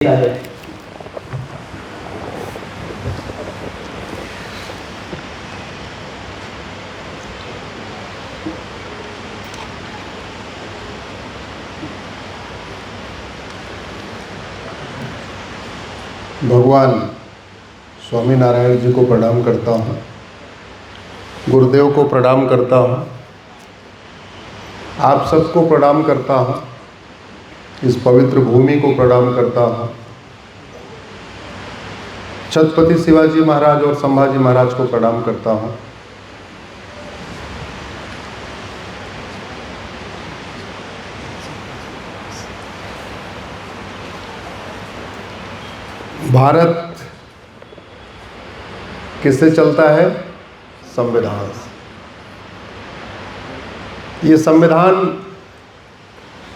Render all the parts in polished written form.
भगवान स्वामीनारायण जी को प्रणाम करता हूँ, गुरुदेव को प्रणाम करता हूँ, आप सबको प्रणाम करता हूँ, इस पवित्र भूमि को प्रणाम करता हूँ, छत्रपति शिवाजी महाराज और संभाजी महाराज को प्रणाम करता हूँ। भारत किससे चलता है? संविधान से। ये संविधान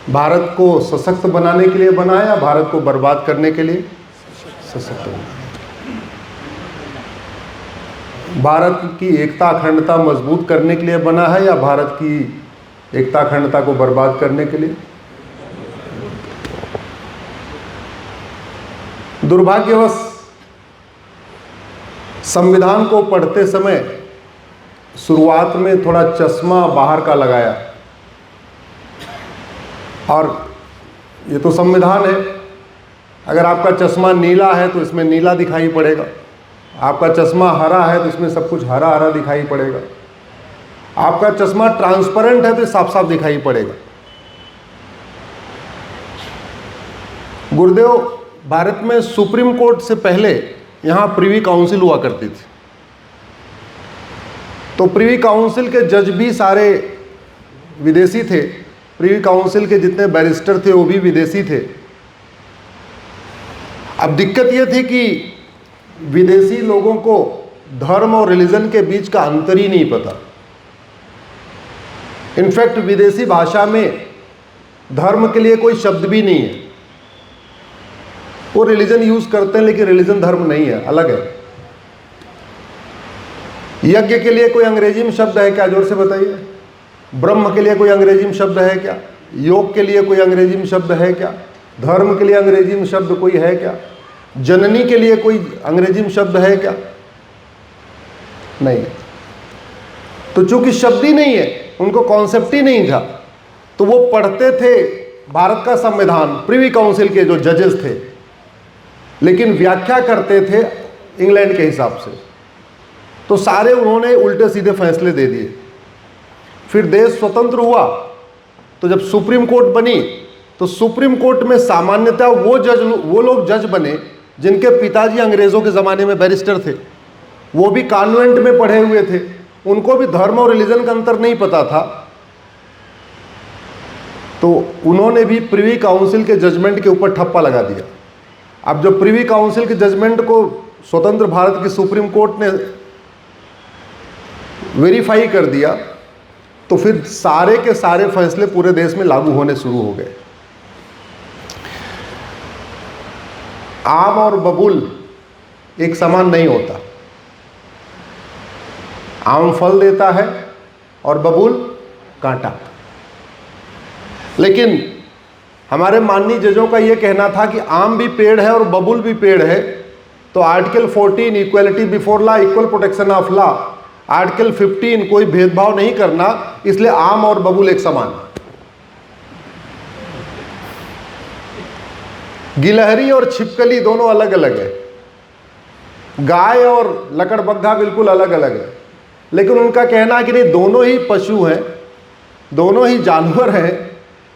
भारत को सशक्त बनाने के लिए बना है या भारत को बर्बाद करने के लिए? सशक्त बनाने। भारत की एकता अखंडता मजबूत करने के लिए बना है या भारत की एकता अखंडता को बर्बाद करने के लिए? दुर्भाग्यवश संविधान को पढ़ते समय शुरुआत में थोड़ा चश्मा बाहर का लगाया, और ये तो संविधान है, अगर आपका चश्मा नीला है तो इसमें नीला दिखाई पड़ेगा, आपका चश्मा हरा है तो इसमें सब कुछ हरा हरा दिखाई पड़ेगा, आपका चश्मा ट्रांसपेरेंट है तो साफ साफ दिखाई पड़ेगा। गुरुदेव, भारत में सुप्रीम कोर्ट से पहले यहाँ प्रिवी काउंसिल हुआ करती थी, तो प्रिवी काउंसिल के जज भी सारे विदेशी थे, प्रिवी काउंसिल के जितने बैरिस्टर थे वो भी विदेशी थे। अब दिक्कत ये थी कि विदेशी लोगों को धर्म और रिलीजन के बीच का अंतर ही नहीं पता। इनफैक्ट विदेशी भाषा में धर्म के लिए कोई शब्द भी नहीं है, वो रिलीजन यूज करते हैं लेकिन रिलीजन धर्म नहीं है, अलग है। यज्ञ के लिए कोई अंग्रेजी में शब्द है क्या? जोर से बताइए। ब्रह्म के लिए कोई अंग्रेजी में शब्द है क्या? योग के लिए कोई अंग्रेजी में शब्द है क्या? धर्म के लिए अंग्रेजी में शब्द कोई है क्या? जननी के लिए कोई अंग्रेजी में शब्द है क्या? नहीं है। तो चूंकि शब्द ही नहीं है, उनको कॉन्सेप्ट ही नहीं था, तो वो पढ़ते थे भारत का संविधान, प्रिवी काउंसिल के जो जजेस थे, लेकिन व्याख्या करते थे इंग्लैंड के हिसाब से। तो सारे उन्होंने उल्टे सीधे फैसले दे दिए। फिर देश स्वतंत्र हुआ, तो जब सुप्रीम कोर्ट बनी तो सुप्रीम कोर्ट में सामान्यतः वो लोग जज बने जिनके पिताजी अंग्रेज़ों के ज़माने में बैरिस्टर थे, वो भी कॉन्वेंट में पढ़े हुए थे, उनको भी धर्म और रिलीजन का अंतर नहीं पता था। तो उन्होंने भी प्रिवी काउंसिल के जजमेंट के ऊपर ठप्पा लगा दिया। अब जब प्रिवी काउंसिल के जजमेंट को स्वतंत्र भारत की सुप्रीम कोर्ट ने वेरीफाई कर दिया, तो फिर सारे के सारे फैसले पूरे देश में लागू होने शुरू हो गए। आम और बबूल एक समान नहीं होता। आम फल देता है और बबूल कांटा। लेकिन हमारे माननीय जजों का यह कहना था कि आम भी पेड़ है और बबूल भी पेड़ है, तो article 14 equality before law, equal protection of law, article 15 कोई भेदभाव नहीं करना, इसलिए आम और बबूल एक समान। गिलहरी और छिपकली दोनों अलग अलग है, गाय और लकड़बग्घा बिल्कुल अलग अलग है, लेकिन उनका कहना है कि नहीं, दोनों ही पशु हैं, दोनों ही जानवर हैं,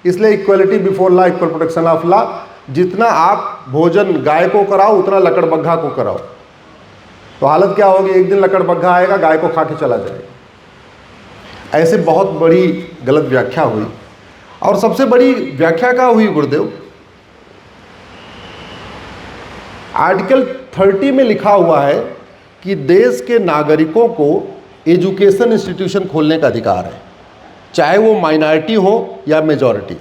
इसलिए equality before law, equal protection of law. जितना आप भोजन गाय को कराओ उतना लकड़बग्घा को कराओ। तो हालत क्या होगी? एक दिन लकड़बग्घा आएगा, गाय को खा के चला जाएगा। ऐसे बहुत बड़ी गलत व्याख्या हुई। और सबसे बड़ी व्याख्या क्या हुई गुरुदेव? आर्टिकल 30 में लिखा हुआ है कि देश के नागरिकों को एजुकेशन इंस्टीट्यूशन खोलने का अधिकार है, चाहे वो माइनॉरिटी हो या मेजॉरिटी।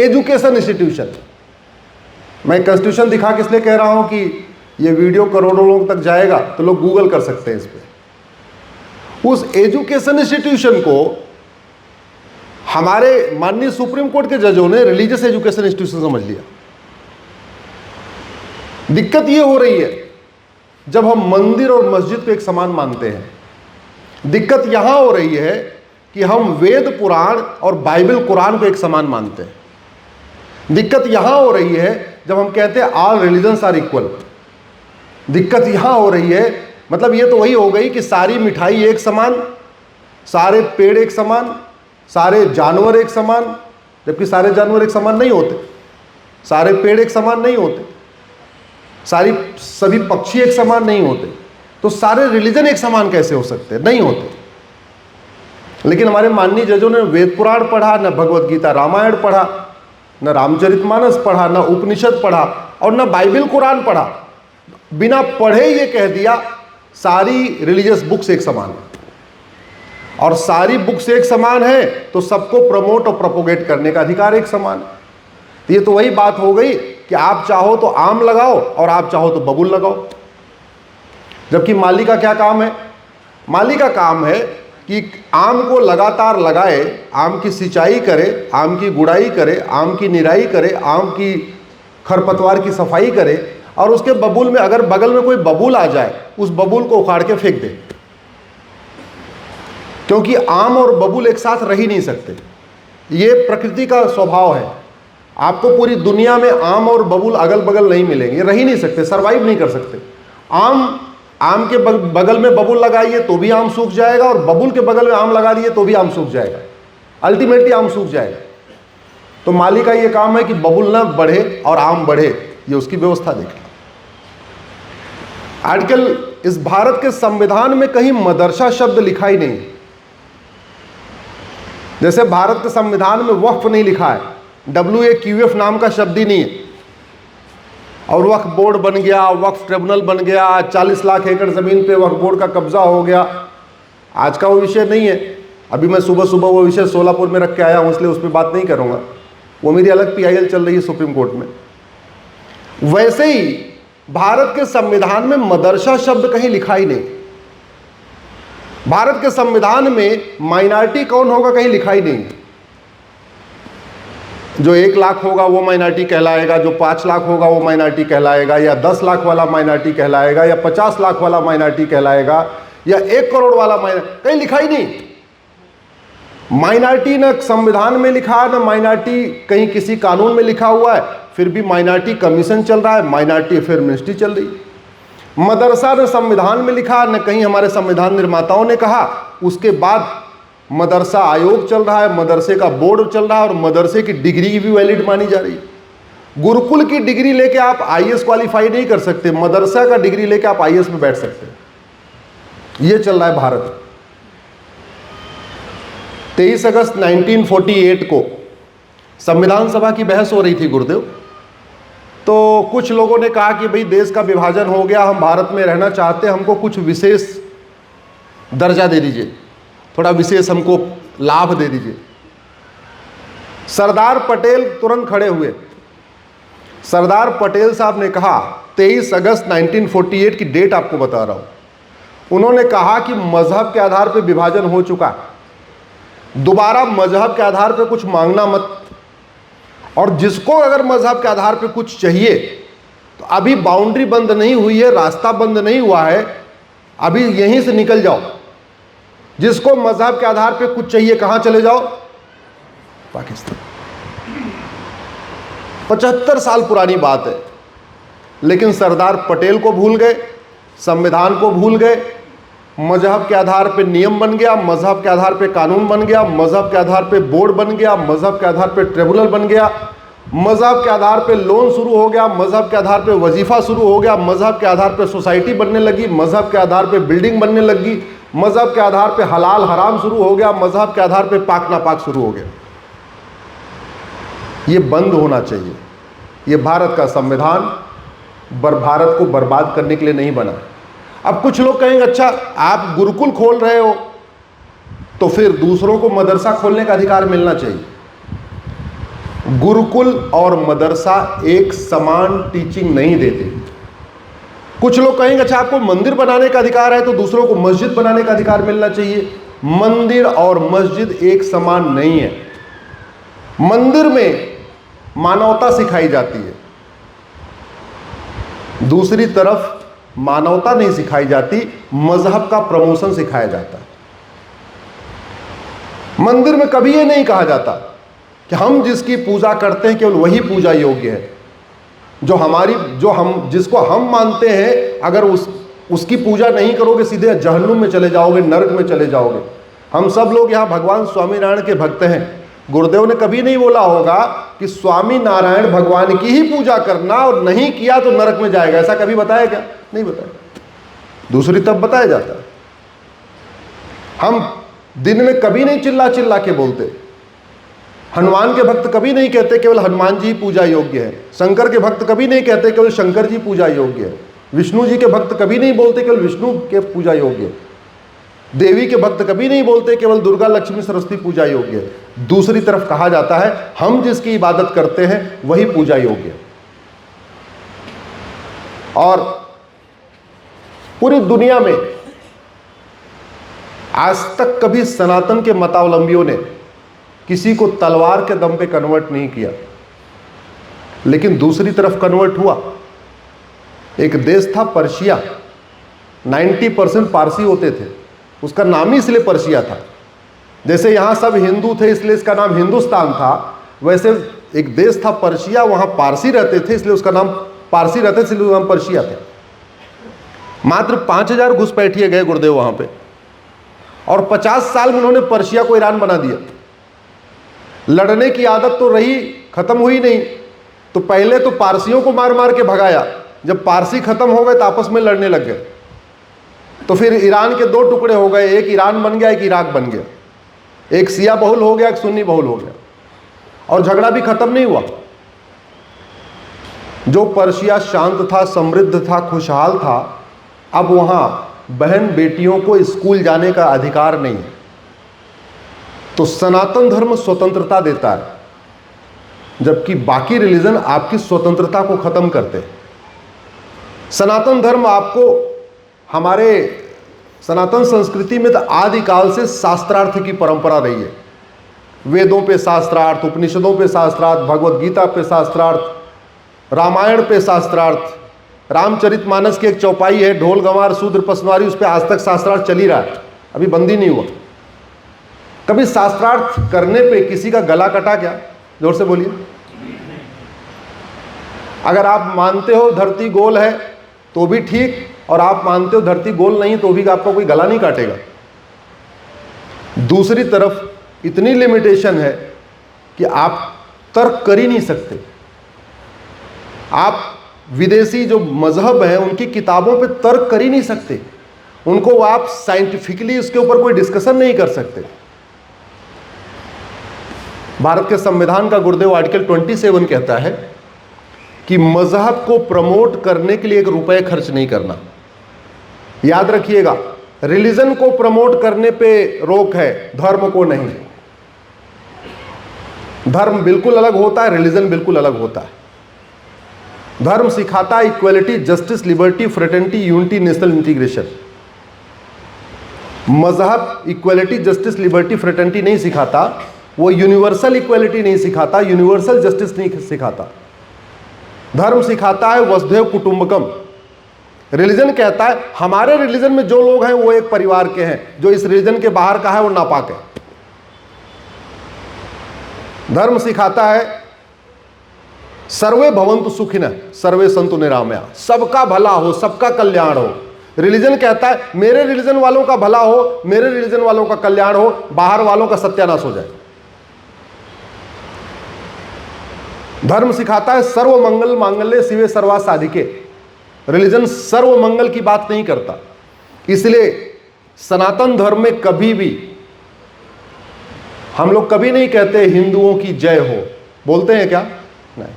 एजुकेशन इंस्टीट्यूशन, मैं कॉन्स्टिट्यूशन दिखा के इसलिए कह रहा हूं कि ये वीडियो करोड़ों लोगों तक जाएगा, तो लोग गूगल कर सकते हैं इस पे। उस एजुकेशन इंस्टीट्यूशन को हमारे माननीय सुप्रीम कोर्ट के जजों ने रिलीजियस एजुकेशन इंस्टीट्यूशन समझ लिया। दिक्कत ये हो रही है जब हम मंदिर और मस्जिद को एक समान मानते हैं। दिक्कत यहां हो रही है कि हम वेद पुराण और बाइबल कुरान को एक समान मानते हैं। दिक्कत यहां हो रही है जब हम कहते हैं ऑल रिलीजन्स आर इक्वल। दिक्कत यहां हो रही है, मतलब ये तो वही हो गई कि सारी मिठाई एक समान, सारे पेड़ एक समान, सारे जानवर एक समान, जबकि सारे जानवर एक समान नहीं होते, सारे पेड़ एक समान नहीं होते, सभी पक्षी एक समान नहीं होते। तो सारे रिलीजन एक समान कैसे हो सकते हैं? नहीं होते। लेकिन हमारे माननीय जजों ने वेद पुराण पढ़ा, न भगवत गीता रामायण पढ़ा, न रामचरितमानस पढ़ा, न उपनिषद पढ़ा और न बाइबल कुरान पढ़ा। बिना पढ़े ये कह दिया सारी रिलीजियस बुक्स एक समान है, और सारी बुक्स एक समान है तो सबको प्रमोट और प्रोपोगेट करने का अधिकार एक समान है। ये तो वही बात हो गई कि आप चाहो तो आम लगाओ और आप चाहो तो बबूल लगाओ। जबकि माली का क्या काम है? माली का काम है कि आम को लगातार लगाए, आम की सिंचाई करे, आम की गुड़ाई करे, आम की निराई करे, आम की खरपतवार की सफाई करे, और उसके बबूल में अगर बगल में कोई बबूल आ जाए उस बबूल को उखाड़ के फेंक दे, क्योंकि आम और बबूल एक साथ रह ही नहीं सकते। ये प्रकृति का स्वभाव है। आपको पूरी दुनिया में आम और बबूल अगल बगल नहीं मिलेंगे, रह ही नहीं सकते, सरवाइव नहीं कर सकते। आम के बगल में बबूल लगाइए तो भी आम सूख जाएगा, और बबूल के बगल में आम लगा दिए तो भी आम सूख जाएगा, अल्टीमेटली आम सूख जाएगा। तो माली का ये काम है कि बबूल ना बढ़े और आम बढ़े, ये उसकी व्यवस्था देखें। आजकल इस भारत के संविधान में कहीं मदरसा शब्द लिखा ही नहीं। जैसे भारत के संविधान में वक्फ नहीं लिखा है, WAQF नाम का शब्द ही नहीं है, और वक्फ बोर्ड बन गया, वक्फ ट्रिब्यूनल बन गया, 40 लाख एकड़ ज़मीन पे वक्फ बोर्ड का कब्जा हो गया। आज का वो विषय नहीं है। अभी मैं सुबह सुबह वो विषय सोलापुर में रख के आया हूँ, इसलिए उस पर बात नहीं करूँगा, वो मेरी अलग PIL चल रही है सुप्रीम कोर्ट में। वैसे ही भारत के संविधान में मदरसा शब्द कहीं लिखा ही नहीं। भारत के संविधान में माइनॉरिटी कौन होगा कहीं लिखा ही नहीं। जो 1 लाख होगा वो माइनॉरिटी कहलाएगा, जो 5 लाख होगा वो माइनॉरिटी कहलाएगा, या 10 लाख वाला माइनॉरिटी कहलाएगा, या 50 लाख वाला माइनॉरिटी कहलाएगा, या 1 करोड़ वाला माइनॉरिटी, कहीं लिखा ही नहीं। माइनॉरिटी न संविधान में लिखा है, न माइनॉरिटी कहीं किसी कानून में लिखा हुआ है, फिर भी माइनॉरिटी कमीशन चल रहा है, माइनॉरिटी अफेयर मिनिस्ट्री चल रही है। मदरसा न संविधान में लिखा, न कहीं हमारे संविधान निर्माताओं ने कहा। उसके बाद मदरसा आयोग चल रहा है, मदरसे का बोर्ड चल रहा है, और मदरसे की डिग्री भी वैलिड मानी जा रही है। गुरुकुल की डिग्री लेके आप IAS क्वालिफाई नहीं कर सकते, मदरसा का डिग्री लेके आप IAS में बैठ सकते हैं। ये चल रहा है भारत। 23 अगस्त 1948 को संविधान सभा की बहस हो रही थी गुरुदेव। तो कुछ लोगों ने कहा कि भाई देश का विभाजन हो गया, हम भारत में रहना चाहते हैं, हमको कुछ विशेष दर्जा दे दीजिए, थोड़ा विशेष हमको लाभ दे दीजिए। सरदार पटेल तुरंत खड़े हुए। सरदार पटेल साहब ने कहा, 23 अगस्त 1948 की डेट आपको बता रहा हूं, उन्होंने कहा कि मजहब के आधार पर विभाजन हो चुका, दोबारा मजहब के आधार पर कुछ मांगना मत, और जिसको अगर मजहब के आधार पर कुछ चाहिए तो अभी बाउंड्री बंद नहीं हुई है, रास्ता बंद नहीं हुआ है, अभी यहीं से निकल जाओ। जिसको मजहब के आधार पे कुछ चाहिए कहां चले जाओ? पाकिस्तान। 75 साल पुरानी बात है, लेकिन सरदार पटेल को भूल गए, संविधान को भूल गए। मजहब के आधार पे नियम बन गया, मजहब के आधार पे कानून बन गया, मजहब के आधार पे बोर्ड बन गया, मजहब के आधार पे ट्रिब्यूनल बन गया, मजहब के आधार पे लोन शुरू हो गया, मजहब के आधार पे वजीफा शुरू हो गया, मजहब के आधार पे सोसाइटी बनने लगी, मजहब के आधार पे बिल्डिंग बनने लगी, मजहब के आधार पे हलाल हराम शुरू हो गया, मजहब के आधार पे पाक नापाक शुरू हो गया। ये बंद होना चाहिए। ये भारत का संविधान भारत को बर्बाद करने के लिए नहीं बना। अब कुछ लोग कहेंगे अच्छा आप गुरुकुल खोल रहे हो तो फिर दूसरों को मदरसा खोलने का अधिकार मिलना चाहिए। गुरुकुल और मदरसा एक समान टीचिंग नहीं देते। कुछ लोग कहेंगे अच्छा आपको मंदिर बनाने का अधिकार है तो दूसरों को मस्जिद बनाने का अधिकार मिलना चाहिए। मंदिर और मस्जिद एक समान नहीं है। मंदिर में मानवता सिखाई जाती है, दूसरी तरफ मानवता नहीं सिखाई जाती, मजहब का प्रमोशन सिखाया जाता है। मंदिर में कभी ये नहीं कहा जाता कि हम जिसकी पूजा करते हैं केवल वही पूजा योग्य है। जिसको हम मानते हैं, अगर उसकी पूजा नहीं करोगे सीधे जहन्नुम में चले जाओगे, नरक में चले जाओगे। हम सब लोग यहाँ भगवान स्वामीनारायण के भक्त हैं। गुरुदेव ने कभी नहीं बोला होगा कि स्वामी नारायण भगवान की ही पूजा करना और नहीं किया तो नरक में जाएगा, ऐसा कभी बताया क्या? नहीं बताया। दूसरी तरफ बताया जाता है। हम दिन में कभी नहीं चिल्ला चिल्ला के बोलते। हनुमान के भक्त कभी नहीं कहते केवल हनुमान जी पूजा योग्य है। शंकर के भक्त कभी नहीं कहते केवल शंकर जी पूजा योग्य है। विष्णु जी के भक्त कभी नहीं बोलते केवल विष्णु के पूजा योग्य है। देवी के भक्त कभी नहीं बोलते केवल दुर्गा लक्ष्मी सरस्वती पूजा योग्य है। दूसरी तरफ कहा जाता है हम जिसकी इबादत करते हैं वही पूजा योग्य है। और पूरी दुनिया में आज तक कभी सनातन के मतावलंबियों ने किसी को तलवार के दम पे कन्वर्ट नहीं किया, लेकिन दूसरी तरफ कन्वर्ट हुआ। एक देश था पर्शिया, 90% पारसी होते थे, उसका नाम ही इसलिए पर्शिया था। जैसे यहाँ सब हिंदू थे इसलिए इसका नाम हिंदुस्तान था, वैसे एक देश था पर्शिया, वहाँ पारसी रहते थे इसलिए उसका नाम पारसी रहते थे इसलिए उसका नाम पर्शिया था। मात्र 5000 घुसपैठिए गए गुरुदेव वहाँ पे, और 50 साल में उन्होंने पर्शिया को ईरान बना दिया। लड़ने की आदत तो रही, खत्म हुई नहीं, तो पहले तो पारसियों को मार मार के भगाया। जब पारसी खत्म हो गए तो आपस में लड़ने लग गए, तो फिर ईरान के 2 टुकड़े हो गए, एक ईरान बन गया, एक इराक बन गया। एक शिया बहुल हो गया, एक सुन्नी बहुल हो गया, और झगड़ा भी खत्म नहीं हुआ। जो पर्शिया शांत था, समृद्ध था, खुशहाल था, अब वहां बहन बेटियों को स्कूल जाने का अधिकार नहीं है। तो सनातन धर्म स्वतंत्रता देता है, जबकि बाकी रिलीजन आपकी स्वतंत्रता को खत्म करते हैं। सनातन धर्म आपको, हमारे सनातन संस्कृति में तो आदिकाल से शास्त्रार्थ की परंपरा रही है। वेदों पे शास्त्रार्थ, उपनिषदों पे शास्त्रार्थ, भगवत गीता पे शास्त्रार्थ, रामायण पे शास्त्रार्थ, रामचरितमानस की एक चौपाई है, ढोल गंवार शूद्र पसवारी, उस पर आज तक शास्त्रार्थ चल ही रहा है, अभी बंद ही नहीं हुआ। कभी शास्त्रार्थ करने पे किसी का गला कटा क्या? जोर से बोलिए। अगर आप मानते हो धरती गोल है तो भी ठीक, और आप मानते हो धरती गोल नहीं तो भी आपका कोई गला नहीं काटेगा। दूसरी तरफ इतनी लिमिटेशन है कि आप तर्क कर ही नहीं सकते। आप विदेशी जो मजहब हैं उनकी किताबों पे तर्क कर ही नहीं सकते, उनको आप साइंटिफिकली उसके ऊपर कोई डिस्कशन नहीं कर सकते। भारत के संविधान का गुरुदेव आर्टिकल 27 कहता है कि मजहब को प्रमोट करने के लिए 1 रुपए खर्च नहीं करना। याद रखिएगा, रिलीजन को प्रमोट करने पे रोक है, धर्म को नहीं। धर्म बिल्कुल अलग होता है, रिलीजन बिल्कुल अलग होता है। धर्म सिखाता है equality, justice, liberty, fraternity, unity, national integration. मजहब इक्वलिटी, जस्टिस, लिबर्टी, फ्रेटर्निटी नहीं सिखाता, वो यूनिवर्सल इक्वलिटी नहीं सिखाता, यूनिवर्सल जस्टिस नहीं सिखाता। धर्म सिखाता है वसुधैव कुटुंबकम। रिलीजन कहता है हमारे रिलीजन में जो लोग हैं वो एक परिवार के हैं, जो इस रिलीजन के बाहर का है वो नापाक है। धर्म सिखाता है सर्वे भवन्तु सुखिनः सर्वे सन्तु निरामया, सबका भला हो, सबका कल्याण हो। रिलीजन कहता है मेरे रिलीजन वालों का भला हो, मेरे रिलीजन वालों का कल्याण हो, बाहर वालों का सत्यानाश हो जाए। धर्म सिखाता है सर्व मंगल मांगल्ये शिवे सर्वा साधिके। रिलीजन सर्व मंगल की बात नहीं करता। इसलिए सनातन धर्म में कभी भी हम लोग कभी नहीं कहते हिंदुओं की जय हो। बोलते हैं क्या? नहीं।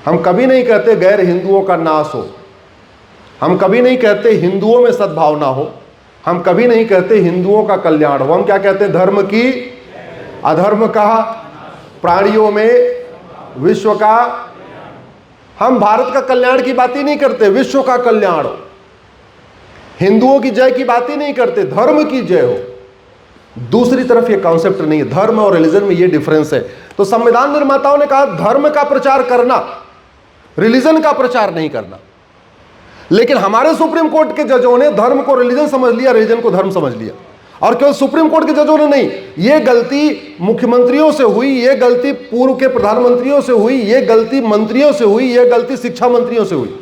हम कभी नहीं कहते गैर हिंदुओं का नाश हो। हम कभी नहीं कहते हिंदुओं में सद्भावना हो। हम कभी नहीं कहते हिंदुओं का कल्याण हो। हम क्या कहते हैं? धर्म की, अधर्म का, प्राणियों में विश्व का। हम भारत का कल्याण की बात ही नहीं करते, विश्व का कल्याण हो। हिंदुओं की जय की बात ही नहीं करते, धर्म की जय हो। दूसरी तरफ ये कॉन्सेप्ट नहीं है। धर्म और रिलीजन में ये डिफरेंस है। तो संविधान निर्माताओं ने कहा धर्म का प्रचार करना, रिलीजन का प्रचार नहीं करना। लेकिन हमारे सुप्रीम कोर्ट के जजों ने धर्म को रिलीजन समझ लिया, रिलीजन को धर्म समझ लिया। और केवल सुप्रीम कोर्ट के जजों ने नहीं, ये गलती मुख्यमंत्रियों से हुई, ये गलती पूर्व के प्रधानमंत्रियों से हुई, ये गलती मंत्रियों से हुई, ये गलती शिक्षा मंत्रियों से हुई।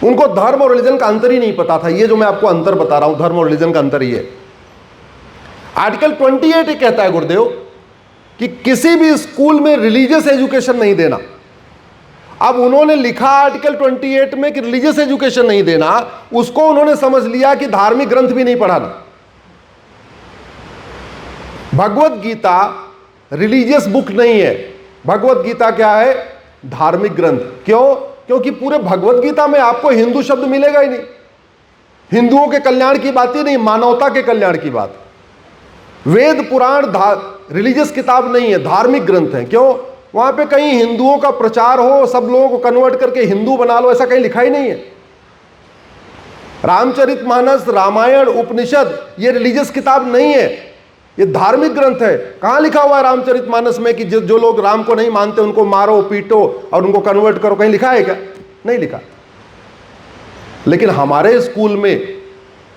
उनको धर्म और रिलीजन का अंतर ही नहीं पता था। ये जो मैं आपको अंतर बता रहा हूं, धर्म और रिलीजन का अंतर ये। आर्टिकल 28 ये कहता है गुरुदेव कि किसी भी स्कूल में रिलीजियस एजुकेशन नहीं देना। अब उन्होंने लिखा आर्टिकल 28 में कि रिलीजियस एजुकेशन नहीं देना, उसको उन्होंने समझ लिया कि धार्मिक ग्रंथ भी नहीं पढ़ाना। भगवत गीता रिलीजियस बुक नहीं है, भगवत गीता क्या है? धार्मिक ग्रंथ। क्यों? क्योंकि पूरे भगवत गीता में आपको हिंदू शब्द मिलेगा ही नहीं। हिंदुओं के कल्याण की बात ही नहीं, मानवता के कल्याण की बात। वेद पुराण रिलीजियस किताब नहीं है, धार्मिक ग्रंथ है। क्यों? वहां पे कहीं हिंदुओं का प्रचार हो, सब लोगों को कन्वर्ट करके हिंदू बना लो, ऐसा कहीं लिखा ही नहीं है। रामचरितमानस, रामायण, उपनिषद ये रिलीजियस किताब नहीं है, ये धार्मिक ग्रंथ है। कहां लिखा हुआ है रामचरितमानस में कि जो लोग राम को नहीं मानते उनको मारो, पीटो और उनको कन्वर्ट करो? कहीं लिखा है क्या? नहीं लिखा। लेकिन हमारे स्कूल में,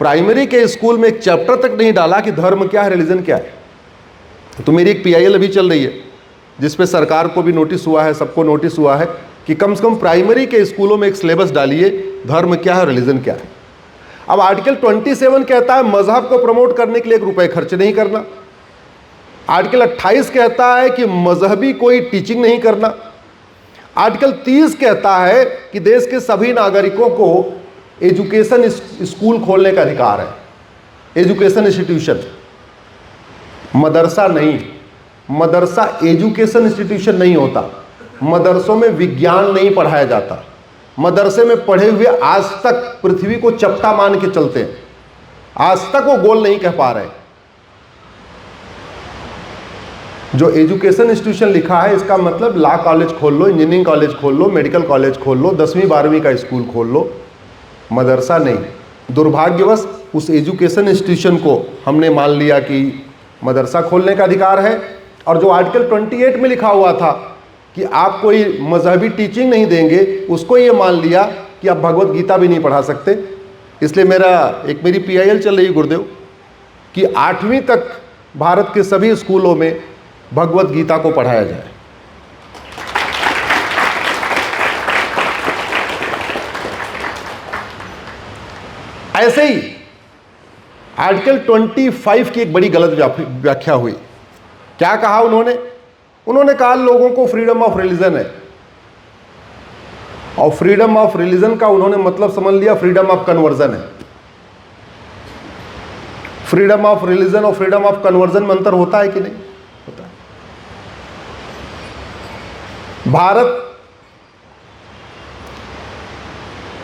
प्राइमरी के स्कूल में एक चैप्टर तक नहीं डाला कि धर्म क्या है, रिलीजन क्या है। तो मेरी एक PIL अभी चल रही है जिसपे सरकार को भी नोटिस हुआ है, सबको नोटिस हुआ है कि कम से कम प्राइमरी के स्कूलों में एक सिलेबस डालिए, धर्म क्या है, रिलीजन क्या है। अब आर्टिकल 27 कहता है मजहब को प्रमोट करने के लिए 1 रुपए खर्च नहीं करना। आर्टिकल 28 कहता है कि मजहबी कोई टीचिंग नहीं करना। आर्टिकल 30 कहता है कि देश के सभी नागरिकों को एजुकेशन स्कूल खोलने का अधिकार है, एजुकेशन इंस्टीट्यूशन। मदरसा नहीं, मदरसा एजुकेशन इंस्टीट्यूशन नहीं होता। मदरसों में विज्ञान नहीं पढ़ाया जाता। मदरसे में पढ़े हुए आज तक पृथ्वी को चपटा मान के चलते हैं, आज तक वो गोल नहीं कह पा रहे। जो एजुकेशन इंस्टीट्यूशन लिखा है इसका मतलब लॉ कॉलेज खोल लो, इंजीनियरिंग कॉलेज खोल लो, मेडिकल कॉलेज खोल लो, 10वीं 12वीं का स्कूल खोल लो, मदरसा नहीं। दुर्भाग्यवश उस एजुकेशन इंस्टीट्यूशन को हमने मान लिया कि मदरसा खोलने का अधिकार है। और जो आर्टिकल 28 में लिखा हुआ था कि आप कोई मजहबी टीचिंग नहीं देंगे, उसको ये मान लिया कि आप भगवत गीता भी नहीं पढ़ा सकते। इसलिए मेरी PIL चल रही गुरुदेव कि 8वीं तक भारत के सभी स्कूलों में भगवत गीता को पढ़ाया जाए। ऐसे ही आर्टिकल 25 की एक बड़ी गलत व्याख्या हुई। क्या कहा उन्होंने कहा लोगों को फ्रीडम ऑफ रिलीजन है, और फ्रीडम ऑफ रिलीजन का उन्होंने मतलब समझ लिया फ्रीडम ऑफ कन्वर्जन है। फ्रीडम ऑफ रिलीजन और फ्रीडम ऑफ कन्वर्जन में अंतर होता है कि नहीं? होता है। भारत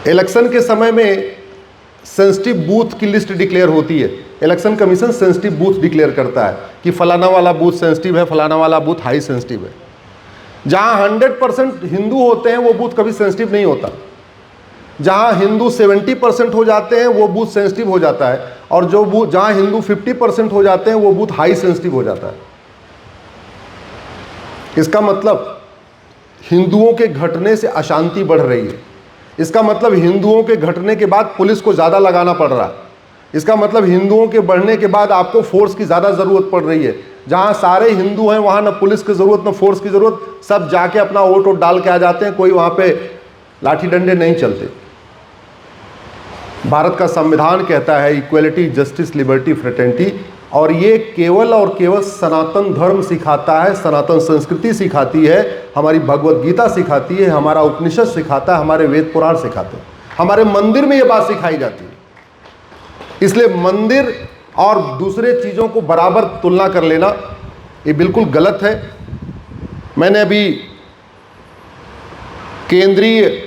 इलेक्शन के समय में सेंसिटिव बूथ की लिस्ट डिक्लेयर होती है। Election commission sensitive booth declare करता है कि फलाना वाला बूथ सेंसिटिव है, फलाना वाला बूथ हाई सेंसिटिव है। जहां 100% हिंदू होते हैं वो बूथ कभी सेंसिटिव नहीं होता। जहां हिंदू 70% हो जाते हैं वो बूथ सेंसिटिव हो जाता है, और जो बूथ जहां हिंदू 50% हो जाते हैं वो बूथ हाई सेंसिटिव हो जाता है। इसका मतलब हिंदुओं के घटने से अशांति बढ़ रही है। इसका मतलब हिंदुओं के घटने के बाद पुलिस को ज़्यादा लगाना पड़ रहा है। इसका मतलब हिंदुओं के बढ़ने के बाद आपको फोर्स की ज़्यादा ज़रूरत पड़ रही है। जहाँ सारे हिंदू हैं वहाँ ना पुलिस की ज़रूरत ना फोर्स की ज़रूरत, सब जाके अपना वोट डाल के आ जाते हैं, कोई वहाँ पे लाठी डंडे नहीं चलते। भारत का संविधान कहता है इक्वलिटी, जस्टिस, लिबर्टी, फ्रेटर्निटी, और ये केवल और केवल सनातन धर्म सिखाता है, सनातन संस्कृति सिखाती है, हमारी भगवत गीता सिखाती है, हमारा उपनिषद सिखाता है, हमारे वेद पुराण सिखाते हैं, हमारे मंदिर में ये बात सिखाई जाती है। इसलिए मंदिर और दूसरे चीज़ों को बराबर तुलना कर लेना ये बिल्कुल गलत है। मैंने अभी केंद्रीय